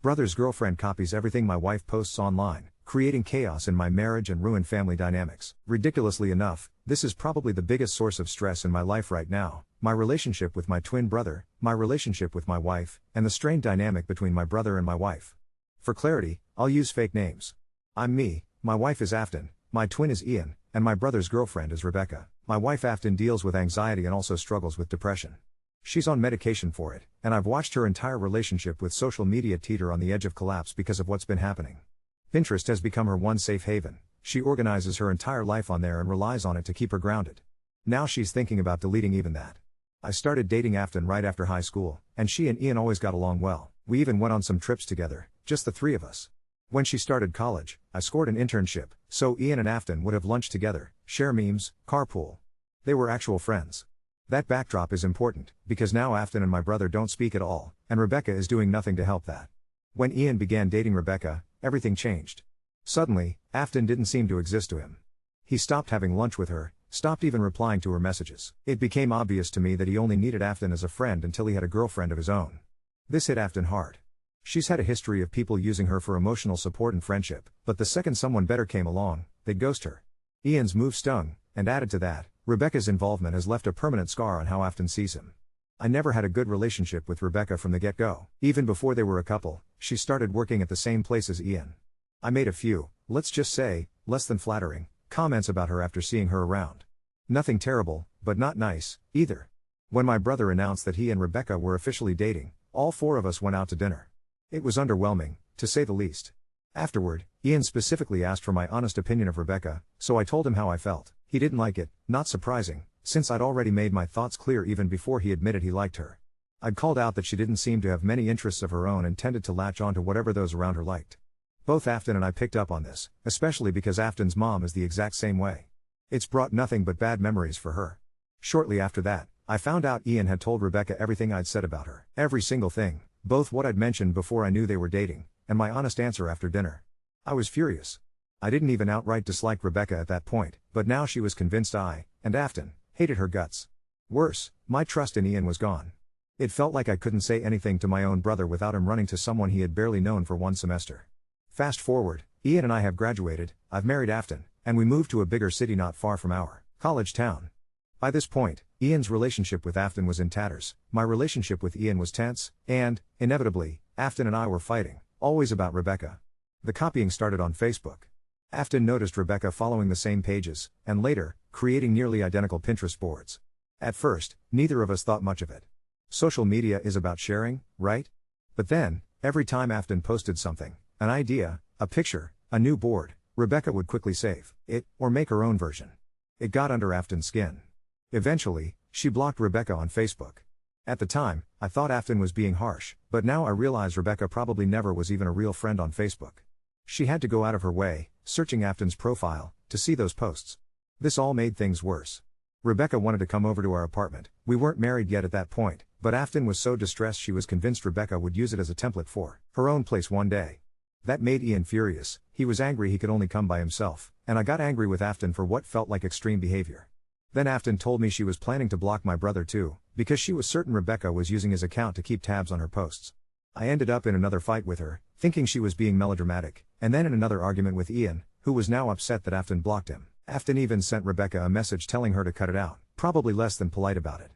Brother's girlfriend copies everything my wife posts online, creating chaos in my marriage and ruined family dynamics. Ridiculously enough, this is probably the biggest source of stress in my life right now: my relationship with my twin brother, my relationship with my wife, and the strained dynamic between my brother and my wife. For clarity, I'll use fake names. I'm me, my wife is Afton, my twin is Ian, and my brother's girlfriend is Rebecca. My wife Afton deals with anxiety and also struggles with depression. She's on medication for it, and I've watched her entire relationship with social media teeter on the edge of collapse because of what's been happening. Pinterest has become her one safe haven. She organizes her entire life on there and relies on it to keep her grounded. Now she's thinking about deleting even that. I started dating Afton right after high school, and she and Ian always got along well. We even went on some trips together, just the three of us. When she started college, I scored an internship, so Ian and Afton would have lunch together, share memes, carpool. They were actual friends. That backdrop is important, because now Afton and my brother don't speak at all, and Rebecca is doing nothing to help that. When Ian began dating Rebecca, everything changed. Suddenly, Afton didn't seem to exist to him. He stopped having lunch with her, stopped even replying to her messages. It became obvious to me that he only needed Afton as a friend until he had a girlfriend of his own. This hit Afton hard. She's had a history of people using her for emotional support and friendship, but the second someone better came along, they'd ghost her. Ian's move stung, and added to that, Rebecca's involvement has left a permanent scar on how Afton sees him. I never had a good relationship with Rebecca from the get-go. Even before they were a couple, she started working at the same place as Ian. I made a few, let's just say, less than flattering, comments about her after seeing her around. Nothing terrible, but not nice, either. When my brother announced that he and Rebecca were officially dating, all four of us went out to dinner. It was underwhelming, to say the least. Afterward, Ian specifically asked for my honest opinion of Rebecca, so I told him how I felt. He didn't like it, not surprising, since I'd already made my thoughts clear even before he admitted he liked her. I'd called out that she didn't seem to have many interests of her own and tended to latch on to whatever those around her liked. Both Afton and I picked up on this, especially because Afton's mom is the exact same way. It's brought nothing but bad memories for her. Shortly after that, I found out Ian had told Rebecca everything I'd said about her. Every single thing, both what I'd mentioned before I knew they were dating, and my honest answer after dinner. I was furious. I didn't even outright dislike Rebecca at that point, but now she was convinced I, and Afton, hated her guts. Worse, my trust in Ian was gone. It felt like I couldn't say anything to my own brother without him running to someone he had barely known for one semester. Fast forward, Ian and I have graduated, I've married Afton, and we moved to a bigger city not far from our college town. By this point, Ian's relationship with Afton was in tatters, my relationship with Ian was tense, and, inevitably, Afton and I were fighting, always about Rebecca. The copying started on Facebook. Afton noticed Rebecca following the same pages, and later, creating nearly identical Pinterest boards. At first, neither of us thought much of it. Social media is about sharing, right? But then, every time Afton posted something, an idea, a picture, a new board, Rebecca would quickly save it, or make her own version. It got under Afton's skin. Eventually, she blocked Rebecca on Facebook. At the time, I thought Afton was being harsh, but now I realize Rebecca probably never was even a real friend on Facebook. She had to go out of her way, searching Afton's profile, to see those posts. This all made things worse. Rebecca wanted to come over to our apartment. We weren't married yet at that point, but Afton was so distressed she was convinced Rebecca would use it as a template for her own place one day. That made Ian furious. He was angry he could only come by himself, and I got angry with Afton for what felt like extreme behavior. Then Afton told me she was planning to block my brother too, because she was certain Rebecca was using his account to keep tabs on her posts. I ended up in another fight with her, thinking she was being melodramatic, and then in another argument with Ian, who was now upset that Afton blocked him. Afton even sent Rebecca a message telling her to cut it out, probably less than polite about it.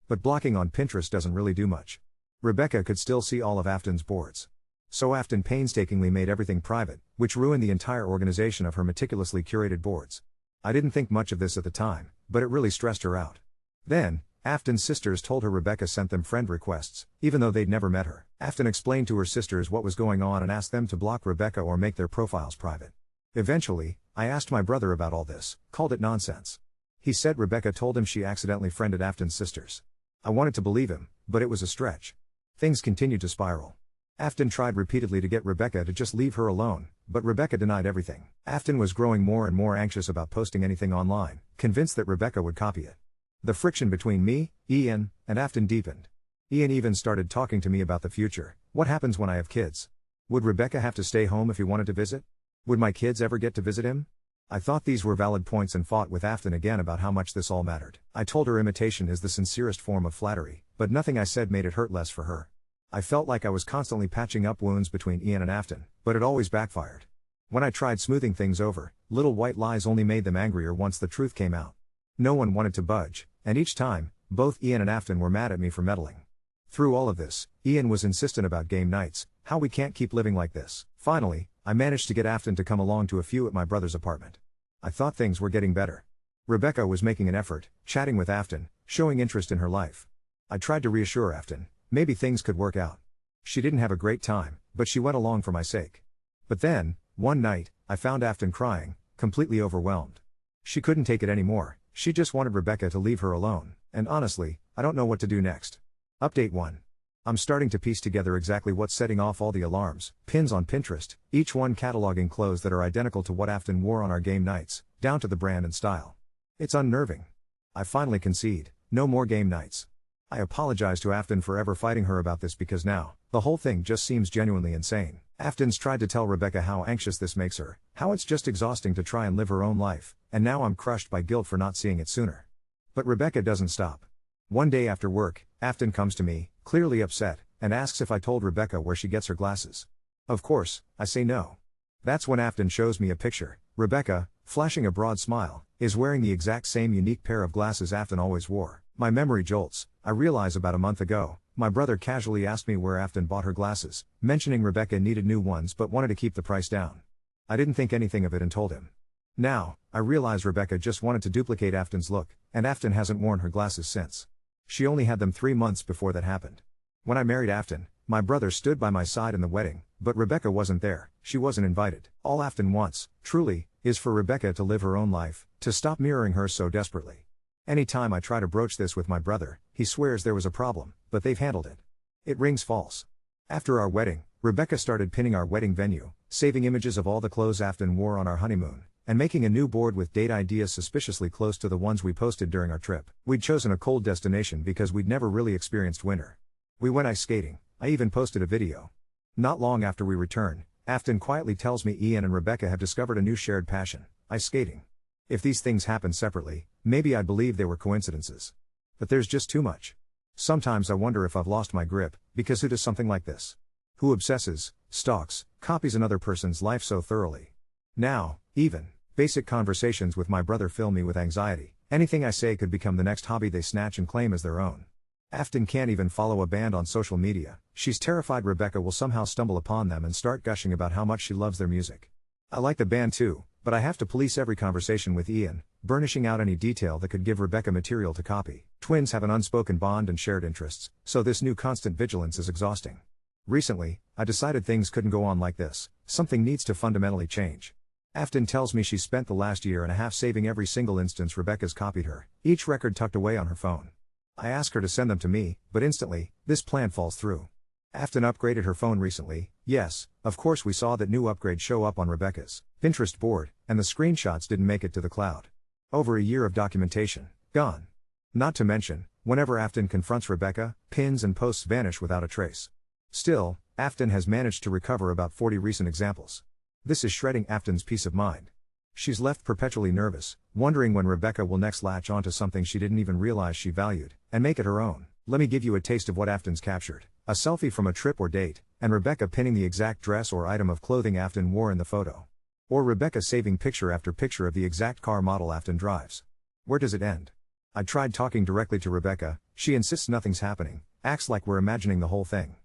But blocking on Pinterest doesn't really do much. Rebecca could still see all of Afton's boards. So Afton painstakingly made everything private, which ruined the entire organization of her meticulously curated boards. I didn't think much of this at the time, but it really stressed her out. Then, Afton's sisters told her Rebecca sent them friend requests, even though they'd never met her. Afton explained to her sisters what was going on and asked them to block Rebecca or make their profiles private. Eventually, I asked my brother about all this, called it nonsense. He said Rebecca told him she accidentally friended Afton's sisters. I wanted to believe him, but it was a stretch. Things continued to spiral. Afton tried repeatedly to get Rebecca to just leave her alone, but Rebecca denied everything. Afton was growing more and more anxious about posting anything online, convinced that Rebecca would copy it. The friction between me, Ian, and Afton deepened. Ian even started talking to me about the future. What happens when I have kids? Would Rebecca have to stay home if he wanted to visit? Would my kids ever get to visit him? I thought these were valid points and fought with Afton again about how much this all mattered. I told her imitation is the sincerest form of flattery, but nothing I said made it hurt less for her. I felt like I was constantly patching up wounds between Ian and Afton, but it always backfired. When I tried smoothing things over, little white lies only made them angrier once the truth came out. No one wanted to budge, and each time, both Ian and Afton were mad at me for meddling. Through all of this, Ian was insistent about game nights, how we can't keep living like this. Finally, I managed to get Afton to come along to a few at my brother's apartment. I thought things were getting better. Rebecca was making an effort, chatting with Afton, showing interest in her life. I tried to reassure Afton, maybe things could work out. She didn't have a great time, but she went along for my sake. But then, one night, I found Afton crying, completely overwhelmed. She couldn't take it anymore, she just wanted Rebecca to leave her alone, and honestly, I don't know what to do next. Update 1. I'm starting to piece together exactly what's setting off all the alarms, pins on Pinterest, each one cataloging clothes that are identical to what Afton wore on our game nights, down to the brand and style. It's unnerving. I finally concede, no more game nights. I apologize to Afton for ever fighting her about this because now, the whole thing just seems genuinely insane. Afton's tried to tell Rebecca how anxious this makes her, how it's just exhausting to try and live her own life, and now I'm crushed by guilt for not seeing it sooner. But Rebecca doesn't stop. One day after work, Afton comes to me, clearly upset, and asks if I told Rebecca where she gets her glasses. Of course, I say no. That's when Afton shows me a picture. Rebecca, flashing a broad smile, is wearing the exact same unique pair of glasses Afton always wore. My memory jolts. I realize about a month ago, my brother casually asked me where Afton bought her glasses, mentioning Rebecca needed new ones but wanted to keep the price down. I didn't think anything of it and told him. Now, I realize Rebecca just wanted to duplicate Afton's look, and Afton hasn't worn her glasses since. She only had them 3 months before that happened. When I married Afton, my brother stood by my side in the wedding, but Rebecca wasn't there, she wasn't invited. All Afton wants, truly, is for Rebecca to live her own life, to stop mirroring her so desperately. Anytime I try to broach this with my brother, he swears there was a problem, but they've handled it. It rings false. After our wedding, Rebecca started pinning our wedding venue, saving images of all the clothes Afton wore on our honeymoon, and making a new board with date ideas suspiciously close to the ones we posted during our trip. We'd chosen a cold destination because we'd never really experienced winter. We went ice skating, I even posted a video. Not long after we returned, Afton quietly tells me Ian and Rebecca have discovered a new shared passion, ice skating. If these things happen separately, maybe I'd believe they were coincidences. But there's just too much. Sometimes I wonder if I've lost my grip, because who does something like this? Who obsesses, stalks, copies another person's life so thoroughly? Now, even basic conversations with my brother fill me with anxiety. Anything I say could become the next hobby they snatch and claim as their own. Afton can't even follow a band on social media. She's terrified Rebecca will somehow stumble upon them and start gushing about how much she loves their music. I like the band too, but I have to police every conversation with Ian, burnishing out any detail that could give Rebecca material to copy. Twins have an unspoken bond and shared interests, so this new constant vigilance is exhausting. Recently, I decided things couldn't go on like this. Something needs to fundamentally change. Afton tells me she spent the last year and a half saving every single instance Rebecca's copied her, each record tucked away on her phone. I ask her to send them to me, but instantly, this plan falls through. Afton upgraded her phone recently. Yes, of course we saw that new upgrade show up on Rebecca's Pinterest board, and the screenshots didn't make it to the cloud. Over a year of documentation, gone. Not to mention, whenever Afton confronts Rebecca, pins and posts vanish without a trace. Still, Afton has managed to recover about 40 recent examples. This is shredding Afton's peace of mind. She's left perpetually nervous, wondering when Rebecca will next latch onto something she didn't even realize she valued, and make it her own. Let me give you a taste of what Afton's captured. A selfie from a trip or date, and Rebecca pinning the exact dress or item of clothing Afton wore in the photo. Or Rebecca saving picture after picture of the exact car model Afton drives. Where does it end? I tried talking directly to Rebecca, she insists nothing's happening, acts like we're imagining the whole thing.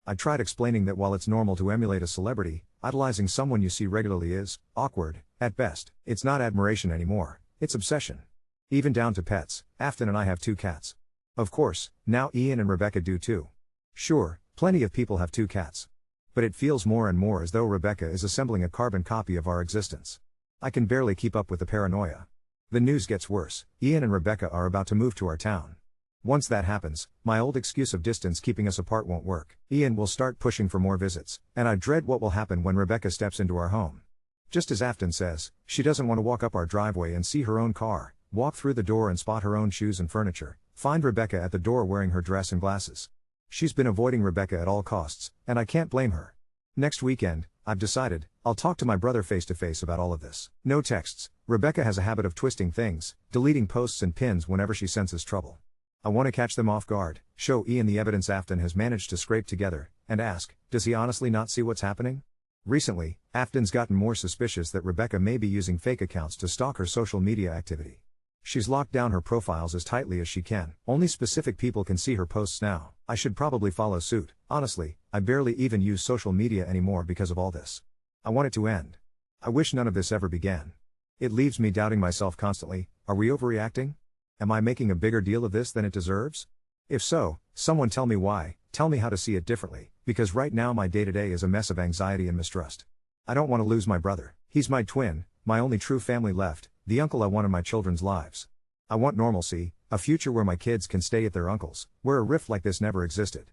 I tried explaining that while it's normal to emulate a celebrity, idolizing someone you see regularly is awkward, at best. It's not admiration anymore, it's obsession. Even down to pets. Afton and I have 2 cats. Of course, now Ian and Rebecca do too. Sure, plenty of people have 2 cats. But it feels more and more as though Rebecca is assembling a carbon copy of our existence. I can barely keep up with the paranoia. The news gets worse. Ian and Rebecca are about to move to our town. Once that happens, my old excuse of distance keeping us apart won't work. Ian will start pushing for more visits, and I dread what will happen when Rebecca steps into our home. Just as Afton says, she doesn't want to walk up our driveway and see her own car, walk through the door and spot her own shoes and furniture, find Rebecca at the door wearing her dress and glasses. She's been avoiding Rebecca at all costs, and I can't blame her. Next weekend, I've decided, I'll talk to my brother face to face about all of this. No texts. Rebecca has a habit of twisting things, deleting posts and pins whenever she senses trouble. I want to catch them off guard, show Ian the evidence Afton has managed to scrape together, and ask, does he honestly not see what's happening? Recently, Afton's gotten more suspicious that Rebecca may be using fake accounts to stalk her social media activity. She's locked down her profiles as tightly as she can. Only specific people can see her posts now. I should probably follow suit. Honestly, I barely even use social media anymore because of all this. I want it to end. I wish none of this ever began. It leaves me doubting myself constantly. Are we overreacting? Am I making a bigger deal of this than it deserves? If so, someone tell me why, tell me how to see it differently, because right now my day-to-day is a mess of anxiety and mistrust. I don't want to lose my brother. He's my twin, my only true family left, the uncle I want in my children's lives. I want normalcy, a future where my kids can stay at their uncle's, where a rift like this never existed.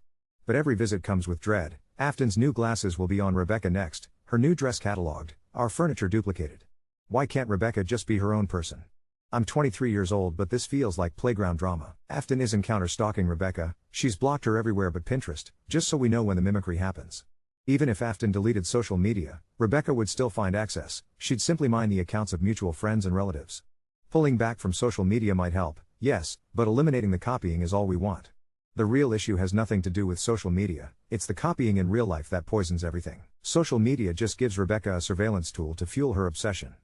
But every visit comes with dread. Afton's new glasses will be on Rebecca next, her new dress catalogued, our furniture duplicated. Why can't Rebecca just be her own person? I'm 23 years old, but this feels like playground drama. Afton isn't counter-stalking Rebecca, she's blocked her everywhere but Pinterest, just so we know when the mimicry happens. Even if Afton deleted social media, Rebecca would still find access. She'd simply mine the accounts of mutual friends and relatives. Pulling back from social media might help, yes, but eliminating the copying is all we want. The real issue has nothing to do with social media, it's the copying in real life that poisons everything. Social media just gives Rebecca a surveillance tool to fuel her obsession.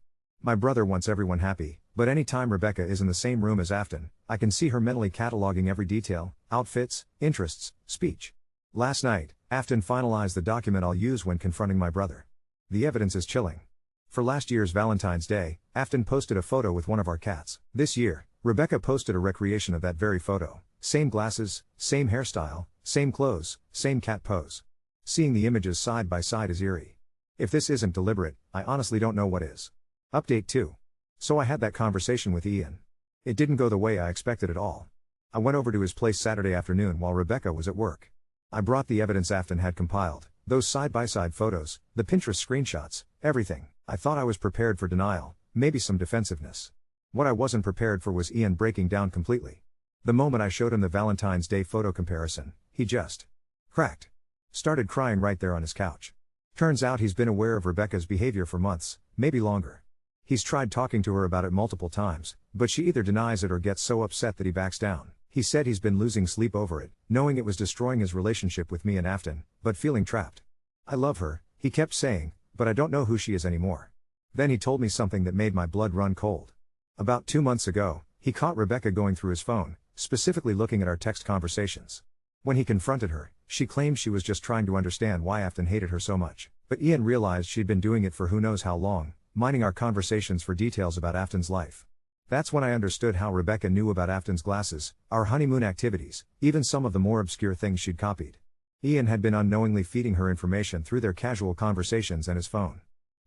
My brother wants everyone happy, but anytime Rebecca is in the same room as Afton, I can see her mentally cataloging every detail, outfits, interests, speech. Last night, Afton finalized the document I'll use when confronting my brother. The evidence is chilling. For last year's Valentine's Day, Afton posted a photo with one of our cats. This year, Rebecca posted a recreation of that very photo. Same glasses, same hairstyle, same clothes, same cat pose. Seeing the images side by side is eerie. If this isn't deliberate, I honestly don't know what is. Update 2. So I had that conversation with Ian. It didn't go the way I expected at all. I went over to his place Saturday afternoon while Rebecca was at work. I brought the evidence Afton had compiled, those side-by-side photos, the Pinterest screenshots, everything. I thought I was prepared for denial, maybe some defensiveness. What I wasn't prepared for was Ian breaking down completely. The moment I showed him the Valentine's Day photo comparison, he just cracked. Started crying right there on his couch. Turns out he's been aware of Rebecca's behavior for months, maybe longer. He's tried talking to her about it multiple times, but she either denies it or gets so upset that he backs down. He said he's been losing sleep over it, knowing it was destroying his relationship with me and Afton, but feeling trapped. I love her, he kept saying, but I don't know who she is anymore. Then he told me something that made my blood run cold. About 2 months ago, he caught Rebecca going through his phone, specifically looking at our text conversations. When he confronted her, she claimed she was just trying to understand why Afton hated her so much. But Ian realized she'd been doing it for who knows how long, mining our conversations for details about Afton's life. That's when I understood how Rebecca knew about Afton's glasses, our honeymoon activities, even some of the more obscure things she'd copied. Ian had been unknowingly feeding her information through their casual conversations and his phone.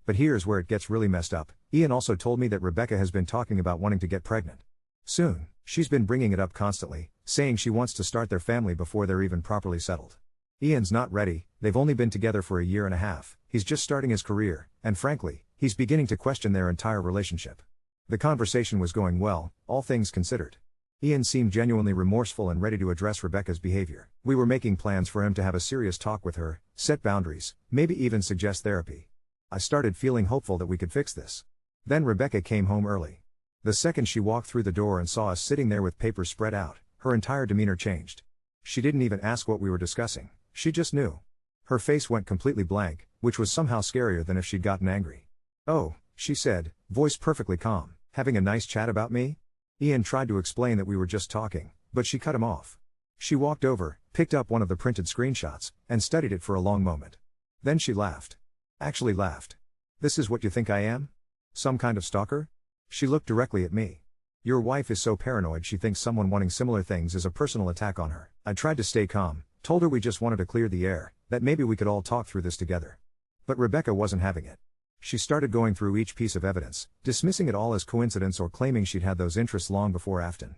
But here's where it gets really messed up. Ian also told me that Rebecca has been talking about wanting to get pregnant soon. She's been bringing it up constantly, saying she wants to start their family before they're even properly settled. Ian's not ready, they've only been together for a year and a half, he's just starting his career, and frankly, he's beginning to question their entire relationship. The conversation was going well, all things considered. Ian seemed genuinely remorseful and ready to address Rebecca's behavior. We were making plans for him to have a serious talk with her, set boundaries, maybe even suggest therapy. I started feeling hopeful that we could fix this. Then Rebecca came home early. The second she walked through the door and saw us sitting there with papers spread out, her entire demeanor changed. She didn't even ask what we were discussing, she just knew. Her face went completely blank, which was somehow scarier than if she'd gotten angry. "Oh," she said, voice perfectly calm, "having a nice chat about me?" Ian tried to explain that we were just talking, but she cut him off. She walked over, picked up one of the printed screenshots, and studied it for a long moment. Then she laughed. Actually laughed. "This is what you think I am? Some kind of stalker?" She looked directly at me. "Your wife is so paranoid she thinks someone wanting similar things is a personal attack on her." I tried to stay calm, told her we just wanted to clear the air, that maybe we could all talk through this together. But Rebecca wasn't having it. She started going through each piece of evidence, dismissing it all as coincidence or claiming she'd had those interests long before Afton.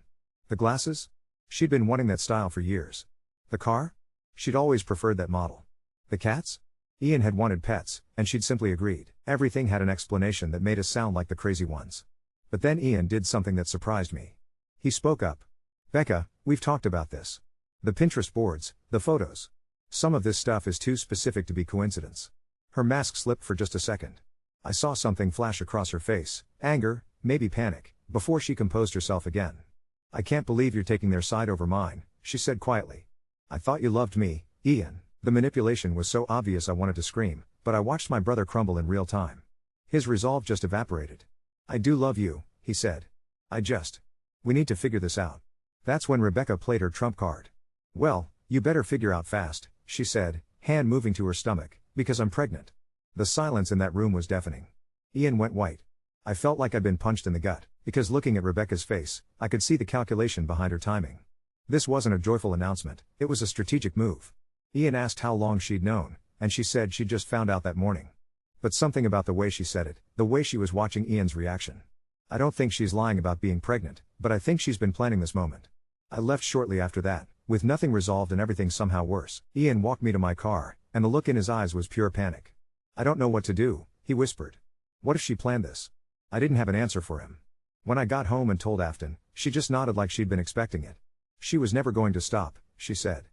The glasses? She'd been wanting that style for years. The car? She'd always preferred that model. The cats? Ian had wanted pets, and she'd simply agreed. Everything had an explanation that made us sound like the crazy ones. But then Ian did something that surprised me. He spoke up. "Becca, we've talked about this. The Pinterest boards, the photos. Some of this stuff is too specific to be coincidence." Her mask slipped for just a second. I saw something flash across her face, anger, maybe panic, before she composed herself again. I can't believe you're taking their side over mine, she said quietly. I thought you loved me, Ian. The manipulation was so obvious I wanted to scream, but I watched my brother crumble in real time. His resolve just evaporated. I do love you, he said. We need to figure this out. That's when Rebecca played her trump card. Well, you better figure out fast, she said, hand moving to her stomach, because I'm pregnant. The silence in that room was deafening. Ian went white. I felt like I'd been punched in the gut, because looking at Rebecca's face, I could see the calculation behind her timing. This wasn't a joyful announcement, it was a strategic move. Ian asked how long she'd known, and she said she'd just found out that morning. But something about the way she said it, the way she was watching Ian's reaction. I don't think she's lying about being pregnant, but I think she's been planning this moment. I left shortly after that, with nothing resolved and everything somehow worse. Ian walked me to my car, and the look in his eyes was pure panic. I don't know what to do, he whispered. What if she planned this? I didn't have an answer for him. When I got home and told Afton, she just nodded like she'd been expecting it. She was never going to stop, she said.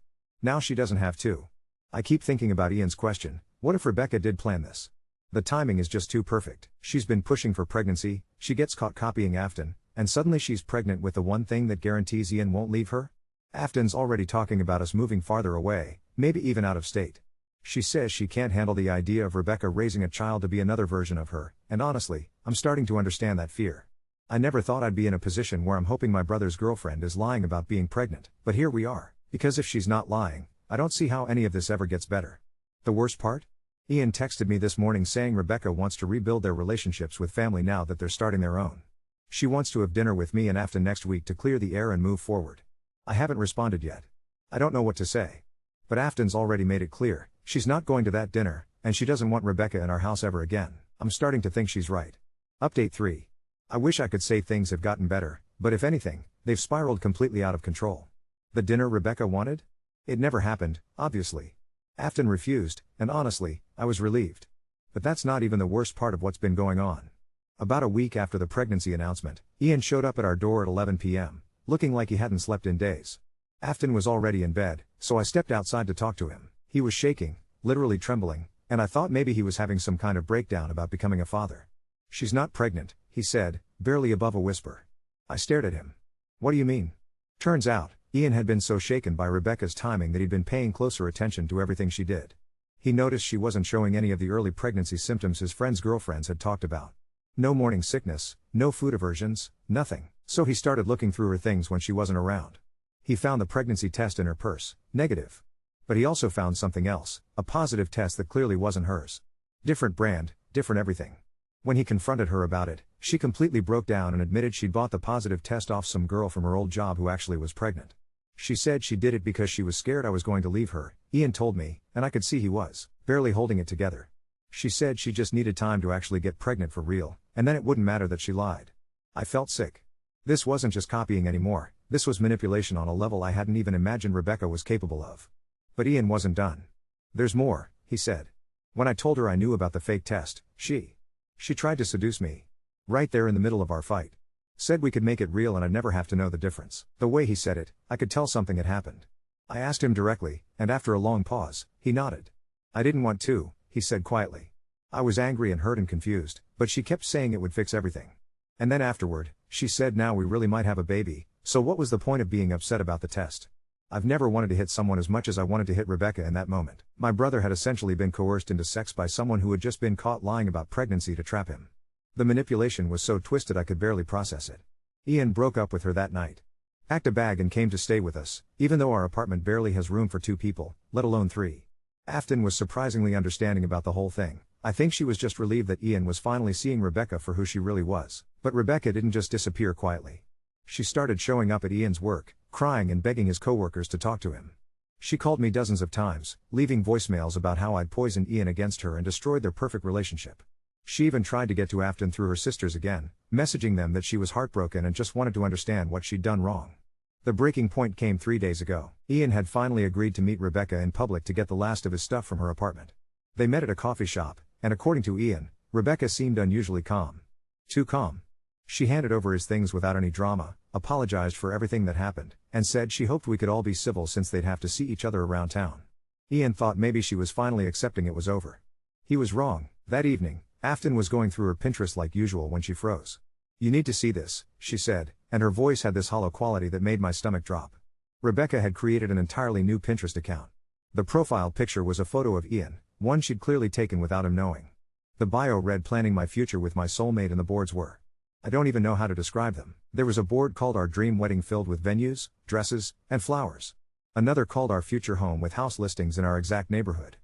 Now she doesn't have to. I keep thinking about Ian's question, what if Rebecca did plan this? The timing is just too perfect. She's been pushing for pregnancy, she gets caught copying Afton, and suddenly she's pregnant with the one thing that guarantees Ian won't leave her? Afton's already talking about us moving farther away, maybe even out of state. She says she can't handle the idea of Rebecca raising a child to be another version of her, and honestly, I'm starting to understand that fear. I never thought I'd be in a position where I'm hoping my brother's girlfriend is lying about being pregnant, but here we are, because if she's not lying, I don't see how any of this ever gets better. The worst part? Ian texted me this morning saying Rebecca wants to rebuild their relationships with family now that they're starting their own. She wants to have dinner with me and Afton next week to clear the air and move forward. I haven't responded yet. I don't know what to say. But Afton's already made it clear, she's not going to that dinner, and she doesn't want Rebecca in our house ever again. I'm starting to think she's right. Update 3. I wish I could say things have gotten better, but if anything, they've spiraled completely out of control. The dinner Rebecca wanted? It never happened, obviously. Afton refused, and honestly, I was relieved. But that's not even the worst part of what's been going on. About a week after the pregnancy announcement, Ian showed up at our door at 11 p.m., looking like he hadn't slept in days. Afton was already in bed, so I stepped outside to talk to him. He was shaking, literally trembling, and I thought maybe he was having some kind of breakdown about becoming a father. She's not pregnant, he said, barely above a whisper. I stared at him. What do you mean? Turns out, Ian had been so shaken by Rebecca's timing that he'd been paying closer attention to everything she did. He noticed she wasn't showing any of the early pregnancy symptoms his friends' girlfriends had talked about. No morning sickness, no food aversions, nothing, so he started looking through her things when she wasn't around. He found the pregnancy test in her purse, negative. But he also found something else, a positive test that clearly wasn't hers. Different brand, different everything. When he confronted her about it, she completely broke down and admitted she'd bought the positive test off some girl from her old job who actually was pregnant. She said she did it because she was scared I was going to leave her, Ian told me, and I could see he was, barely holding it together. She said she just needed time to actually get pregnant for real, and then it wouldn't matter that she lied. I felt sick. This wasn't just copying anymore, this was manipulation on a level I hadn't even imagined Rebecca was capable of. But Ian wasn't done. There's more, he said. When I told her I knew about the fake test, she tried to seduce me. Right there in the middle of our fight. Said we could make it real and I'd never have to know the difference. The way he said it, I could tell something had happened. I asked him directly, and after a long pause, he nodded. I didn't want to, he said quietly. I was angry and hurt and confused, but she kept saying it would fix everything. And then afterward, she said now we really might have a baby, so what was the point of being upset about the test? I've never wanted to hit someone as much as I wanted to hit Rebecca in that moment. My brother had essentially been coerced into sex by someone who had just been caught lying about pregnancy to trap him. The manipulation was so twisted I could barely process it. Ian broke up with her that night. Packed a bag and came to stay with us, even though our apartment barely has room for 2 people, let alone 3. Afton was surprisingly understanding about the whole thing. I think she was just relieved that Ian was finally seeing Rebecca for who she really was. But Rebecca didn't just disappear quietly. She started showing up at Ian's work, crying and begging his coworkers to talk to him. She called me dozens of times, leaving voicemails about how I'd poisoned Ian against her and destroyed their perfect relationship. She even tried to get to Afton through her sisters again, messaging them that she was heartbroken and just wanted to understand what she'd done wrong. The breaking point came 3 days ago. Ian had finally agreed to meet Rebecca in public to get the last of his stuff from her apartment. They met at a coffee shop, and according to Ian, Rebecca seemed unusually calm. Too calm. She handed over his things without any drama, apologized for everything that happened, and said she hoped we could all be civil since they'd have to see each other around town. Ian thought maybe she was finally accepting it was over. He was wrong. That evening, Afton was going through her Pinterest like usual when she froze. You need to see this, she said, and her voice had this hollow quality that made my stomach drop. Rebecca had created an entirely new Pinterest account. The profile picture was a photo of Ian, one she'd clearly taken without him knowing. The bio read planning my future with my soulmate, and the boards were, I don't even know how to describe them. There was a board called Our Dream Wedding filled with venues, dresses, and flowers. Another called Our Future Home with house listings in our exact neighborhood.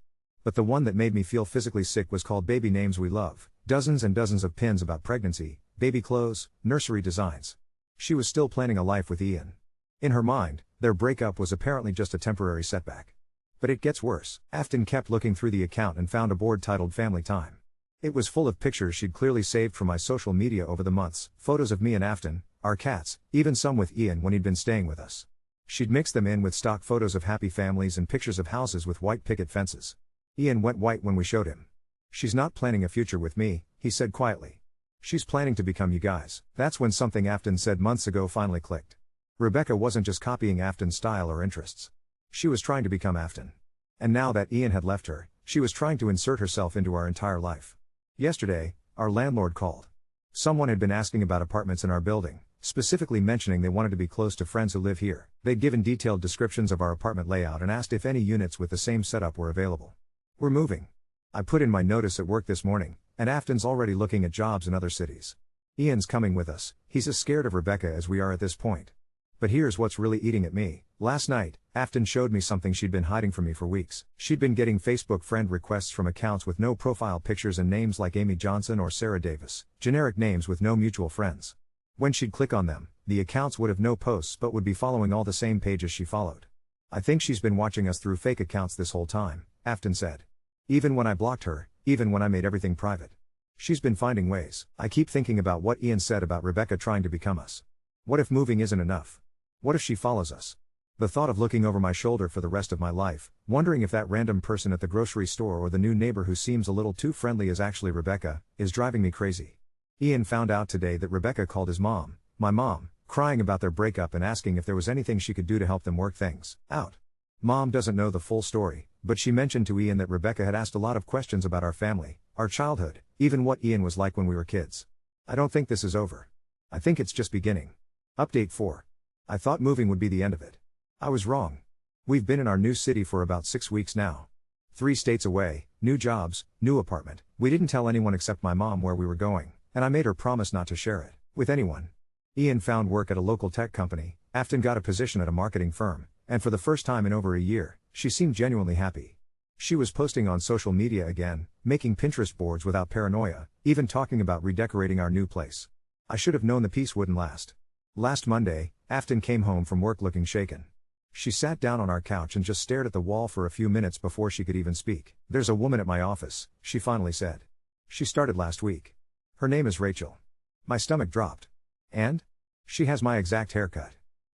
But the one that made me feel physically sick was called Baby Names We Love, dozens and dozens of pins about pregnancy, baby clothes, nursery designs. She was still planning a life with Ian. In her mind, their breakup was apparently just a temporary setback. But it gets worse. Afton kept looking through the account and found a board titled Family Time. It was full of pictures she'd clearly saved from my social media over the months, photos of me and Afton, our cats, even some with Ian when he'd been staying with us. She'd mixed them in with stock photos of happy families and pictures of houses with white picket fences. Ian went white when we showed him. She's not planning a future with me, he said quietly. She's planning to become you guys. That's when something Afton said months ago finally clicked. Rebecca wasn't just copying Afton's style or interests. She was trying to become Afton. And now that Ian had left her, she was trying to insert herself into our entire life. Yesterday, our landlord called. Someone had been asking about apartments in our building, specifically mentioning they wanted to be close to friends who live here. They'd given detailed descriptions of our apartment layout and asked if any units with the same setup were available. We're moving. I put in my notice at work this morning, and Afton's already looking at jobs in other cities. Ian's coming with us. He's as scared of Rebecca as we are at this point. But here's what's really eating at me. Last night, Afton showed me something she'd been hiding from me for weeks. She'd been getting Facebook friend requests from accounts with no profile pictures and names like Amy Johnson or Sarah Davis, generic names with no mutual friends. When she'd click on them, the accounts would have no posts but would be following all the same pages she followed. I think she's been watching us through fake accounts this whole time, Afton said. Even when I blocked her, even when I made everything private. She's been finding ways. I keep thinking about what Ian said about Rebecca trying to become us. What if moving isn't enough? What if she follows us? The thought of looking over my shoulder for the rest of my life, wondering if that random person at the grocery store or the new neighbor who seems a little too friendly is actually Rebecca, is driving me crazy. Ian found out today that Rebecca called his mom, my mom, crying about their breakup and asking if there was anything she could do to help them work things out. Mom doesn't know the full story, but she mentioned to Ian that Rebecca had asked a lot of questions about our family, our childhood, even what Ian was like when we were kids. I don't think this is over. I think it's just beginning. Update 4. I thought moving would be the end of it. I was wrong. We've been in our new city for about 6 weeks now. 3 states away, new jobs, new apartment. We didn't tell anyone except my mom where we were going, and I made her promise not to share it with anyone. Ian found work at a local tech company, Afton got a position at a marketing firm, and for the first time in over a year, she seemed genuinely happy. She was posting on social media again, making Pinterest boards without paranoia, even talking about redecorating our new place. I should have known the peace wouldn't last. Last Monday, Afton came home from work looking shaken. She sat down on our couch and just stared at the wall for a few minutes before she could even speak. There's a woman at my office, she finally said. She started last week. Her name is Rachel. My stomach dropped. And? She has my exact haircut.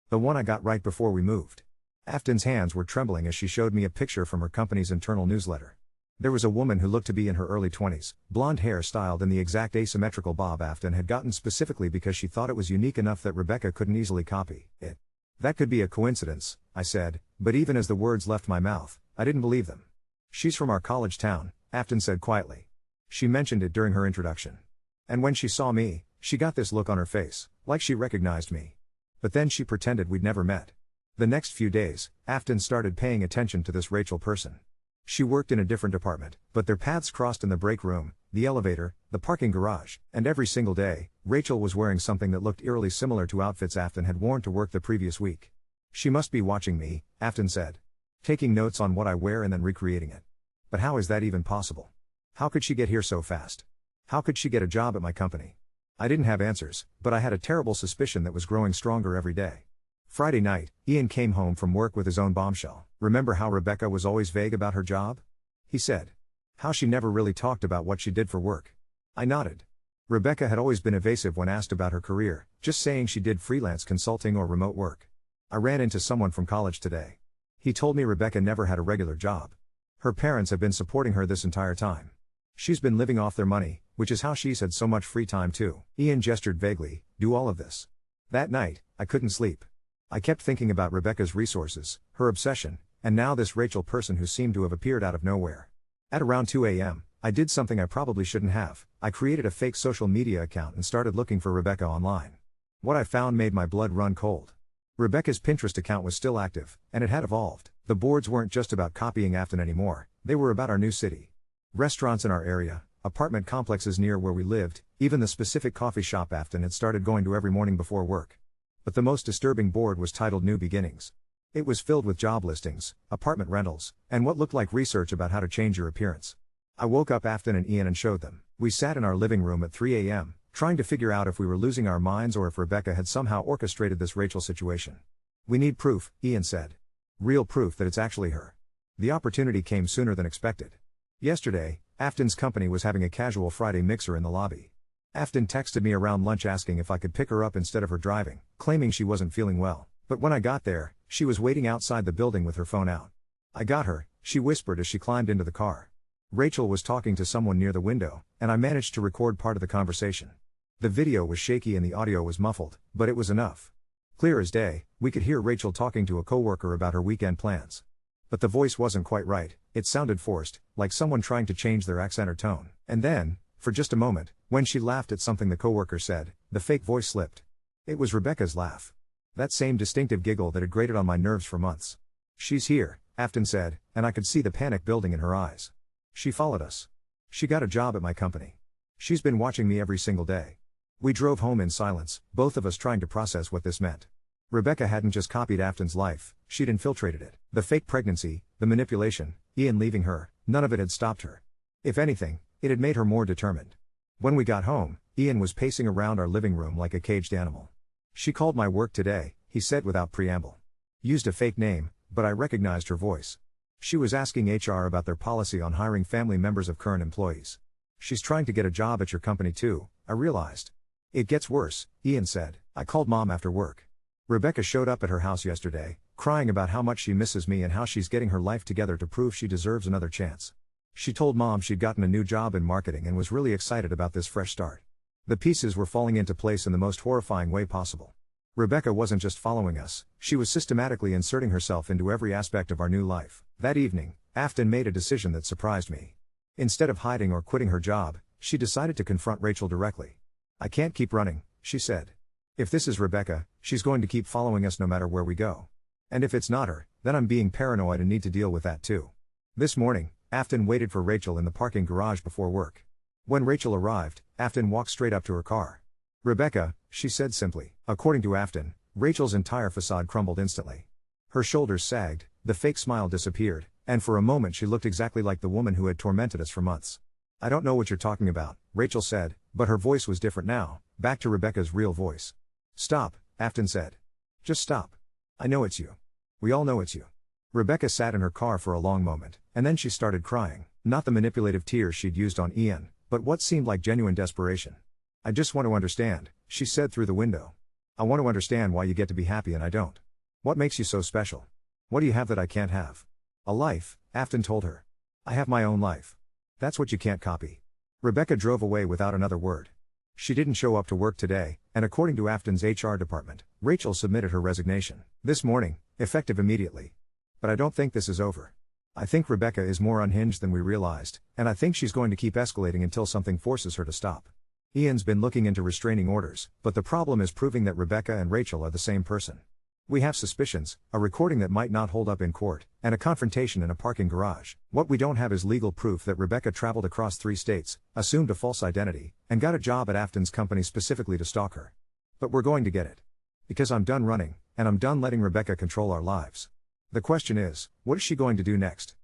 The one I got right before we moved. Afton's hands were trembling as she showed me a picture from her company's internal newsletter. There was a woman who looked to be in her early 20s, blonde hair styled in the exact asymmetrical bob Afton had gotten specifically because she thought it was unique enough that Rebecca couldn't easily copy it. That could be a coincidence, I said, but even as the words left my mouth, I didn't believe them. She's from our college town, Afton said quietly. She mentioned it during her introduction. And when she saw me, she got this look on her face, like she recognized me. But then she pretended we'd never met. The next few days, Afton started paying attention to this Rachel person. She worked in a different department, but their paths crossed in the break room, the elevator, the parking garage, and every single day, Rachel was wearing something that looked eerily similar to outfits Afton had worn to work the previous week. She must be watching me, Afton said. Taking notes on what I wear and then recreating it. But how is that even possible? How could she get here so fast? How could she get a job at my company? I didn't have answers, but I had a terrible suspicion that was growing stronger every day. Friday night, Ian came home from work with his own bombshell. Remember how Rebecca was always vague about her job? He said. How she never really talked about what she did for work. I nodded. Rebecca had always been evasive when asked about her career, just saying she did freelance consulting or remote work. I ran into someone from college today. He told me Rebecca never had a regular job. Her parents have been supporting her this entire time. She's been living off their money, which is how she's had so much free time too. Ian gestured vaguely, do all of this. That night, I couldn't sleep. I kept thinking about Rebecca's resources, her obsession, and now this Rachel person who seemed to have appeared out of nowhere. At around 2 a.m., I did something I probably shouldn't have. I created a fake social media account and started looking for Rebecca online. What I found made my blood run cold. Rebecca's Pinterest account was still active, and it had evolved. The boards weren't just about copying Afton anymore, they were about our new city. Restaurants in our area, apartment complexes near where we lived, even the specific coffee shop Afton had started going to every morning before work. But the most disturbing board was titled New Beginnings. It was filled with job listings, apartment rentals, and what looked like research about how to change your appearance. I woke up Afton and Ian and showed them. We sat in our living room at 3 a.m., trying to figure out if we were losing our minds or if Rebecca had somehow orchestrated this Rachel situation. We need proof, Ian said. Real proof that it's actually her. The opportunity came sooner than expected. Yesterday, Afton's company was having a casual Friday mixer in the lobby. Afton texted me around lunch asking if I could pick her up instead of her driving, claiming she wasn't feeling well. But when I got there, she was waiting outside the building with her phone out. I got her, she whispered as she climbed into the car. Rachel was talking to someone near the window, and I managed to record part of the conversation. The video was shaky and the audio was muffled, but it was enough. Clear as day, we could hear Rachel talking to a coworker about her weekend plans. But the voice wasn't quite right, it sounded forced, like someone trying to change their accent or tone. And then, for just a moment, when she laughed at something the coworker said, the fake voice slipped. It was Rebecca's laugh. That same distinctive giggle that had grated on my nerves for months. She's here, Afton said, and I could see the panic building in her eyes. She followed us. She got a job at my company. She's been watching me every single day. We drove home in silence, both of us trying to process what this meant. Rebecca hadn't just copied Afton's life, she'd infiltrated it. The fake pregnancy, the manipulation, Ian leaving her, none of it had stopped her. If anything, it had made her more determined. When we got home, Ian was pacing around our living room like a caged animal. She called my work today, he said without preamble. Used a fake name, but I recognized her voice. She was asking HR about their policy on hiring family members of current employees. She's trying to get a job at your company too, I realized. It gets worse, Ian said. I called Mom after work. Rebecca showed up at her house yesterday, crying about how much she misses me and how she's getting her life together to prove she deserves another chance. She told Mom she'd gotten a new job in marketing and was really excited about this fresh start. The pieces were falling into place in the most horrifying way possible. Rebecca wasn't just following us, she was systematically inserting herself into every aspect of our new life. That evening, Afton made a decision that surprised me. Instead of hiding or quitting her job, she decided to confront Rachel directly. I can't keep running, she said. If this is Rebecca, she's going to keep following us no matter where we go. And if it's not her, then I'm being paranoid and need to deal with that too. This morning, Afton waited for Rachel in the parking garage before work. When Rachel arrived, Afton walked straight up to her car. Rebecca, she said simply. According to Afton, Rachel's entire facade crumbled instantly. Her shoulders sagged, the fake smile disappeared, and for a moment she looked exactly like the woman who had tormented us for months. I don't know what you're talking about, Rachel said, but her voice was different now, back to Rebecca's real voice. Stop, Afton said. Just stop. I know it's you. We all know it's you. Rebecca sat in her car for a long moment, and then she started crying, not the manipulative tears she'd used on Ian, but what seemed like genuine desperation. I just want to understand, she said through the window. I want to understand why you get to be happy and I don't. What makes you so special? What do you have that I can't have? A life, Afton told her. I have my own life. That's what you can't copy. Rebecca drove away without another word. She didn't show up to work today, and according to Afton's HR department, Rachel submitted her resignation this morning, effective immediately. But I don't think this is over. I think Rebecca is more unhinged than we realized, and I think she's going to keep escalating until something forces her to stop. Ian's been looking into restraining orders, but the problem is proving that Rebecca and Rachel are the same person. We have suspicions, a recording that might not hold up in court, and a confrontation in a parking garage. What we don't have is legal proof that Rebecca traveled across 3 states, assumed a false identity, and got a job at Afton's company specifically to stalk her. But we're going to get it. Because I'm done running, and I'm done letting Rebecca control our lives. The question is, what is she going to do next?